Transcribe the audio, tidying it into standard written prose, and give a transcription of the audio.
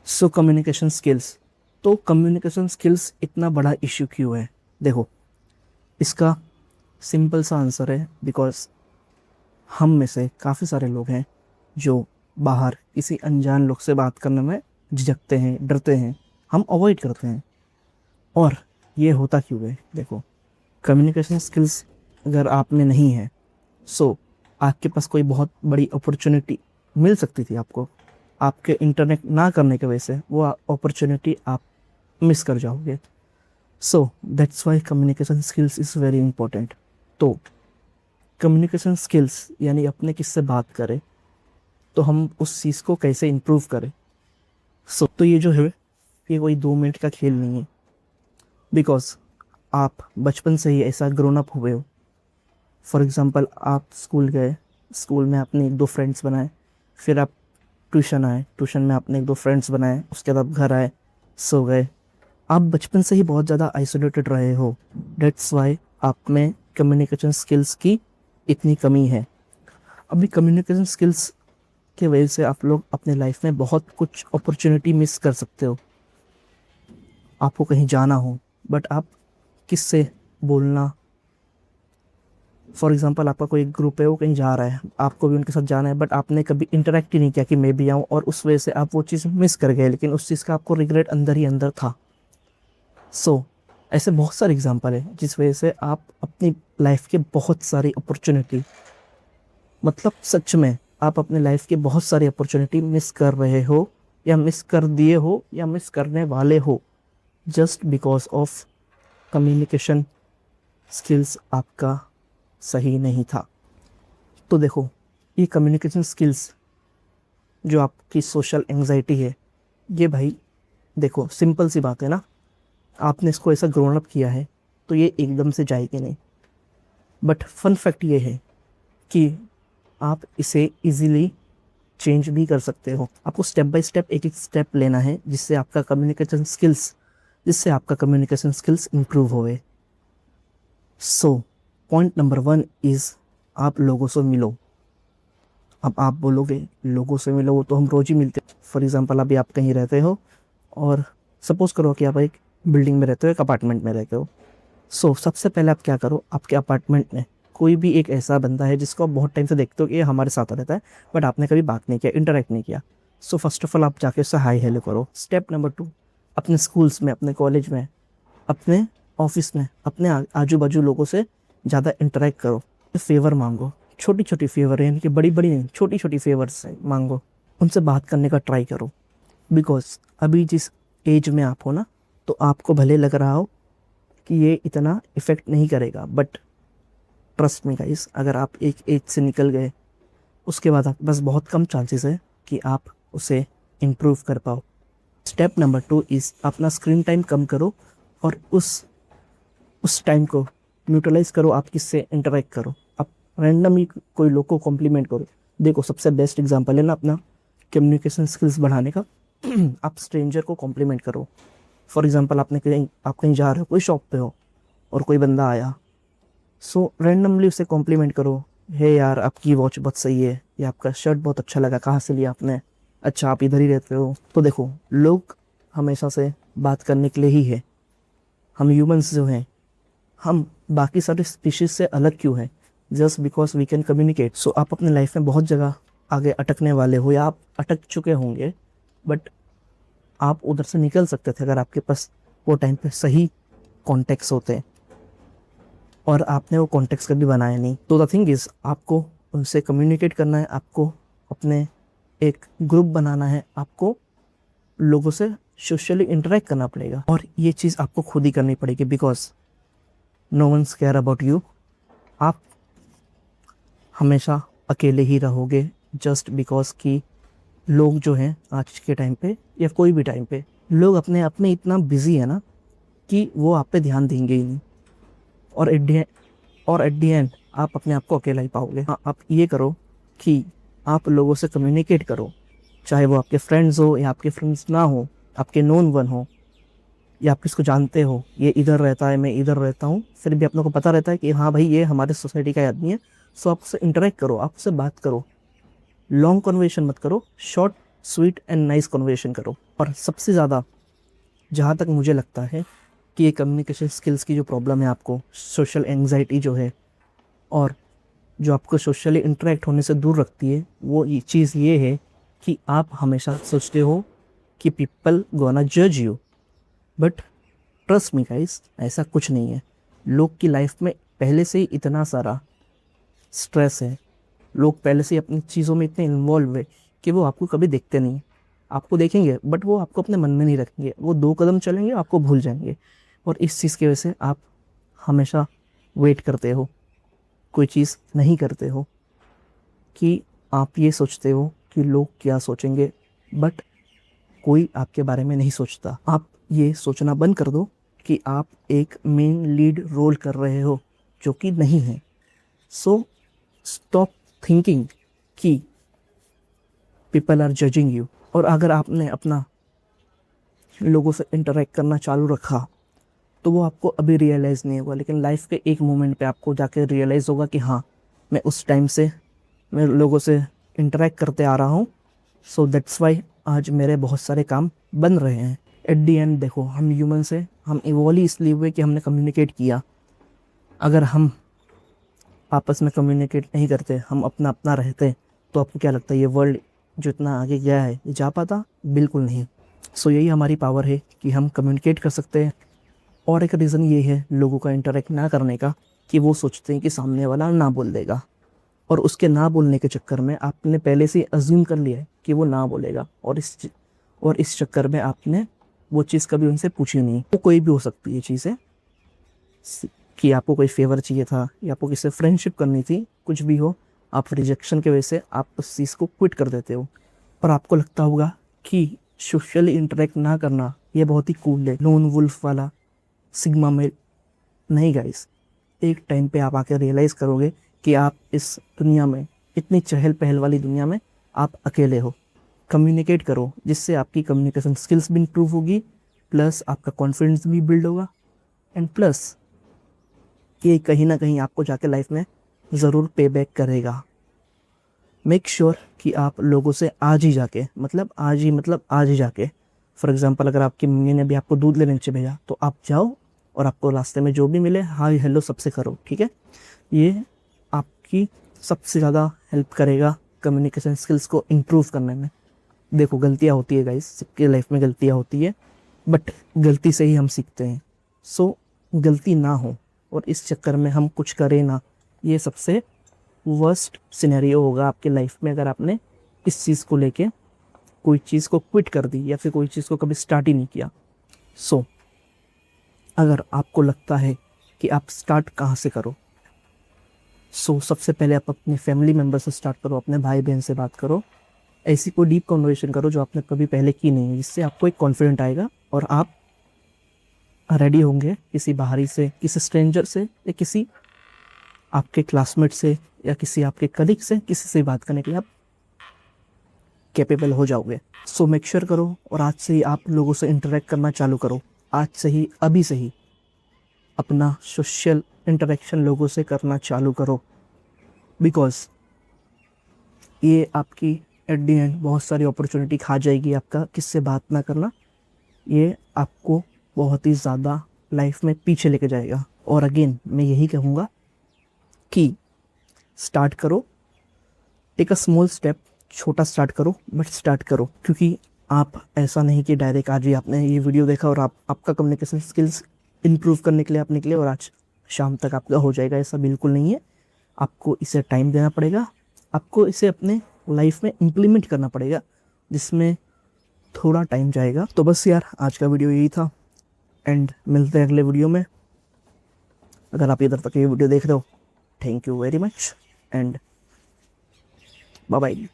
So communication skills. तो communication skills इतना बड़ा इश्यू क्यों है? देखो, इसका सिंपल सा आंसर है बिकॉज हम में से काफ़ी सारे लोग हैं जो बाहर किसी अनजान लोग से बात करने में झिझकते हैं, डरते हैं, हम अवॉइड करते हैं। और ये होता क्यों है? देखो, कम्युनिकेशन स्किल्स अगर आप में नहीं है, सो आपके पास कोई बहुत बड़ी अपॉर्चुनिटी मिल सकती थी आपको, आपके इंटरनेट ना करने की वजह से वो अपॉर्चुनिटी आप मिस कर जाओगे। So that's why communication skills is very important. तो कम्युनिकेशन स्किल्स यानी अपने किससे बात करें, तो हम उस चीज़ को कैसे इम्प्रूव करें। तो ये जो है, ये कोई 2 मिनट का खेल नहीं है, बिकॉज आप बचपन से ही ऐसा ग्रोन अप हुए हो। फॉर एग्ज़ाम्पल, आप स्कूल गए, स्कूल में आपने 1-2 फ्रेंड्स बनाए, फिर आप ट्यूशन आए, ट्यूशन में आपने 1-2 फ्रेंड्स बनाए, उसके बाद आप घर आए, सो गए। आप बचपन से ही बहुत ज़्यादा आइसोलेटेड रहे हो। डेट्स वाई आप में कम्युनिकेशन स्किल्स की इतनी कमी है। अभी कम्युनिकेशन स्किल्स की वजह से आप लोग अपने लाइफ में बहुत कुछ अपॉर्चुनिटी मिस कर सकते हो। आपको कहीं जाना हो, बट आप किससे बोलना, फॉर एग्जांपल आपका कोई ग्रुप है, वो कहीं जा रहा है, आपको भी उनके साथ जाना है, बट आपने कभी इंटरेक्ट ही नहीं किया कि मैं भी आऊँ, और उस वजह से आप वो चीज़ मिस कर गए, लेकिन उस चीज़ का आपको रिग्रेट अंदर ही अंदर था। ऐसे बहुत सारे एग्जांपल है जिस वजह से आप अपनी लाइफ के बहुत सारी अपॉर्चुनिटी, मतलब सच में आप अपने लाइफ के बहुत सारी अपॉर्चुनिटी मिस कर रहे हो, या मिस कर दिए हो, या मिस करने वाले हो, just because of communication skills आपका सही नहीं था। तो देखो, ये कम्युनिकेशन स्किल्स जो आपकी सोशल एंजाइटी है, ये भाई देखो सिंपल सी बात है ना, आपने इसको ऐसा ग्रोन अप किया है तो ये एकदम से जाएगी नहीं। बट फन फैक्ट ये है कि आप इसे इजीली चेंज भी कर सकते हो। आपको स्टेप बाय स्टेप एक एक स्टेप लेना है जिससे आपका कम्युनिकेशन स्किल्स इंप्रूव होए। सो पॉइंट नंबर 1 इज़, आप लोगों से मिलो। अब आप बोलोगे लोगों से मिलो, वो तो हम रोज़ ही मिलते हैं। फॉर एग्जांपल, अभी आप कहीं रहते हो, और सपोज़ करो कि आप एक बिल्डिंग में रहते हो, एक अपार्टमेंट में रहते हो। सबसे पहले आप क्या करो, आपके अपार्टमेंट में कोई भी एक ऐसा बंदा है जिसको आप बहुत टाइम से देखते हो कि ये हमारे साथ रहता है, बट आपने कभी बात नहीं किया, इंटरेक्ट नहीं किया। फर्स्ट ऑफ ऑल आप जाके उससे हाई हेलो करो। स्टेप नंबर 2, अपने स्कूल्स में, अपने कॉलेज में, अपने ऑफिस में, अपने आजू बाजू लोगों से ज़्यादा इंटरेक्ट करो। फेवर मांगो, छोटी छोटी फेवर है, यानी कि बड़ी बड़ी नहीं, छोटी छोटी फेवर्स मांगो। उनसे बात करने का ट्राई करो, बिकॉज अभी जिस एज में आप हो ना, तो आपको भले लग रहा हो कि ये इतना इफ़ेक्ट नहीं करेगा, बट ट्रस्ट मी गाइस, अगर आप एक एज से निकल गए, उसके बाद आपके पास बहुत कम चांसेस है कि आप उसे इम्प्रूव कर पाओ। स्टेप नंबर 2 इज़, अपना स्क्रीन टाइम कम करो, और उस टाइम को न्यूट्रलाइज करो। आप किससे इंटरेक्ट करो, आप रैंडमली कोई लोग को कॉम्प्लीमेंट करो। देखो, सबसे बेस्ट एग्जांपल है ना अपना कम्युनिकेशन स्किल्स बढ़ाने का, आप स्ट्रेंजर को कॉम्प्लीमेंट करो। फॉर एग्जांपल, आप कहीं जा रहे हो, कोई शॉप पे हो, और कोई बंदा आया, रैंडमली उसे कॉम्प्लीमेंट करो, हे यार आपकी वॉच बहुत सही है, या आपका शर्ट बहुत अच्छा लगा, कहाँ से लिया आपने, अच्छा आप इधर ही रहते हो। तो देखो, लोग हमेशा से बात करने के लिए ही है। हम ह्यूमंस जो हैं, हम बाकी सारे स्पीशीज से अलग क्यों हैं? Just because we can communicate. आप अपने लाइफ में बहुत जगह आगे अटकने वाले हो, या आप अटक चुके होंगे, बट आप उधर से निकल सकते थे अगर आपके पास वो टाइम पे सही कॉन्टेक्ट्स होते, और आपने वो कॉन्टेक्ट्स कभी बनाया नहीं। तो द थिंग इज़, आपको उनसे कम्युनिकेट करना है, आपको अपने एक ग्रुप बनाना है, आपको लोगों से सोशली इंटरेक्ट करना पड़ेगा, और ये चीज़ आपको खुद ही करनी पड़ेगी, because no one's care about you. आप हमेशा अकेले ही रहोगे, जस्ट बिकॉज कि लोग जो हैं आज के टाइम पे, या कोई भी टाइम पे, लोग अपने आप में इतना बिजी है ना कि वो आप पे ध्यान देंगे ही नहीं, और एट दी एंड आप अपने आप को अकेला ही पाओगे। हाँ, आप ये करो कि आप लोगों से कम्युनिकेट करो, चाहे वो आपके फ्रेंड्स हो या आपके फ्रेंड्स ना हो, आपके नोन वन हो, या आप किसको जानते हो, ये इधर रहता है, मैं इधर रहता हूँ, फिर भी अपने को पता रहता है कि हाँ भाई, ये हमारे सोसाइटी का आदमी है। आप उससे इंटरेक्ट करो, आप उससे बात करो। लॉन्ग कन्वर्सेशन मत करो, short sweet and nice conversation करो। और सबसे ज़्यादा जहाँ तक मुझे लगता है कि ये कम्युनिकेशन स्किल्स की जो प्रॉब्लम है आपको, सोशल एंग्जाइटी जो है और जो आपको सोशली इंटरेक्ट होने से दूर रखती है, वो ये चीज़ ये है कि आप हमेशा सोचते हो कि पीपल गोना जज you. But trust me guys, ऐसा कुछ नहीं है। लोग की लाइफ में पहले से ही इतना सारा स्ट्रेस है, लोग पहले से ही अपनी चीज़ों में इतने इन्वॉल्व है कि वो आपको कभी देखते नहीं। आपको देखेंगे बट वो आपको अपने मन में नहीं रखेंगे, वो 2 कदम चलेंगे आपको भूल जाएंगे। और इस चीज़ की वजह से आप हमेशा वेट करते हो, कोई चीज़ नहीं करते हो, कि आप ये सोचते हो कि लोग क्या सोचेंगे, बट कोई आपके बारे में नहीं सोचता। आप ये सोचना बंद कर दो कि आप एक मेन लीड रोल कर रहे हो, जो कि नहीं है। सो स्टॉप थिंकिंग कि पीपल आर जजिंग यू। और अगर आपने अपना लोगों से इंटरेक्ट करना चालू रखा तो वो आपको अभी रियलाइज़ नहीं होगा, लेकिन लाइफ के एक मोमेंट पे आपको जाके रियलाइज़ होगा कि हाँ, मैं उस टाइम से मैं लोगों से इंटरेक्ट करते आ रहा हूँ। सो दैट्स वाई आज मेरे बहुत सारे काम बन रहे हैं। एट दी एंड देखो, हम ह्यूमन से हम इवॉल्व इसलिए हुए कि हमने कम्युनिकेट किया। अगर हम आपस में कम्युनिकेट नहीं करते, हम अपना अपना रहते, तो आपको क्या लगता है ये वर्ल्ड जो इतना आगे गया है ये जा पाता? बिल्कुल नहीं। सो यही हमारी पावर है कि हम कम्युनिकेट कर सकते हैं। और एक रीज़न ये है लोगों का इंटरेक्ट ना करने का कि वो सोचते हैं कि सामने वाला ना बोल देगा, और उसके ना बोलने के चक्कर में आपने पहले से अज्यूम कर लिया है कि वो ना बोलेगा, और इस चक्कर में आपने वो चीज़ कभी उनसे पूछी नहीं। वो कोई भी हो सकती है चीज़ें, कि आपको कोई फेवर चाहिए था या आपको किसी से फ्रेंडशिप करनी थी, कुछ भी हो, आप रिजेक्शन की वजह से आप उस चीज़ को क्विट कर देते हो। और आपको लगता होगा कि सोशली इंटरेक्ट ना करना ये बहुत ही कूल है, लोन वुल्फ वाला सिग्मा मेल। नहीं गाइस, एक टाइम पे आप आके रियलाइज़ करोगे कि आप इस दुनिया में, इतनी चहल पहल वाली दुनिया में, आप अकेले हो। कम्युनिकेट करो, जिससे आपकी कम्युनिकेशन स्किल्स भी इंप्रूव होगी, प्लस आपका कॉन्फिडेंस भी बिल्ड होगा, एंड प्लस ये कहीं ना कहीं आपको जाके लाइफ में ज़रूर पे बैक करेगा। मेक श्योर कि आप लोगों से आज ही जाके, मतलब आज ही जाके, फॉर एग्जांपल अगर आपकी मम्मी ने भी आपको दूध लेने नीचे भेजा तो आप जाओ और आपको रास्ते में जो भी मिले हाय हेलो सबसे करो, ठीक है? ये आपकी सबसे ज़्यादा हेल्प करेगा कम्युनिकेशन स्किल्स को इम्प्रूव करने में। देखो, गलतियाँ होती है गाइस, सबके लाइफ में गलतियाँ होती है, बट गलती से ही हम सीखते हैं। सो गलती ना हो और इस चक्कर में हम कुछ करें ना, ये सबसे वर्स्ट सिनेरियो होगा आपके लाइफ में, अगर आपने इस चीज़ को लेके कोई चीज़ को क्विट कर दी या फिर कोई चीज़ को कभी स्टार्ट ही नहीं किया। सो अगर आपको लगता है कि आप स्टार्ट कहाँ से करो, सबसे पहले आप अपने फैमिली मेम्बर से स्टार्ट करो, अपने भाई बहन से बात करो, ऐसी कोई डीप कन्वर्सेशन करो जो आपने कभी पहले की नहीं है, जिससे आपको एक कॉन्फिडेंट आएगा और आप रेडी होंगे किसी बाहरी से, किसी स्ट्रेंजर से, या किसी आपके क्लासमेट से, या किसी आपके कलीग से, किसी से बात करने के लिए आप कैपेबल हो जाओगे। सो मेक श्योर करो और आज से ही आप लोगों से इंटरेक्ट करना चालू करो। आज से ही, अभी से ही अपना सोशल इंटरेक्शन लोगों से करना चालू करो, बिकॉज ये आपकी एट दी एंड बहुत सारी अपॉर्चुनिटी खा जाएगी। आपका किससे बात ना करना, ये आपको बहुत ही ज़्यादा लाइफ में पीछे लेके जाएगा। और अगेन मैं यही कहूँगा कि स्टार्ट करो, टेक अ स्मॉल स्टेप, छोटा स्टार्ट करो, बट स्टार्ट करो। क्योंकि आप ऐसा नहीं कि डायरेक्ट आज ही आपने ये वीडियो देखा और आपका कम्युनिकेशन स्किल्स इंप्रूव करने के लिए आप निकले और आज शाम तक आपका हो जाएगा, ऐसा बिल्कुल नहीं है। आपको इसे टाइम देना पड़ेगा, आपको इसे अपने लाइफ में इम्प्लीमेंट करना पड़ेगा, जिसमें थोड़ा टाइम जाएगा। तो बस यार, आज का वीडियो यही था, एंड मिलते हैं अगले वीडियो में। अगर आप इधर तक ये वीडियो देख रहे हो, thank you very much, and bye bye.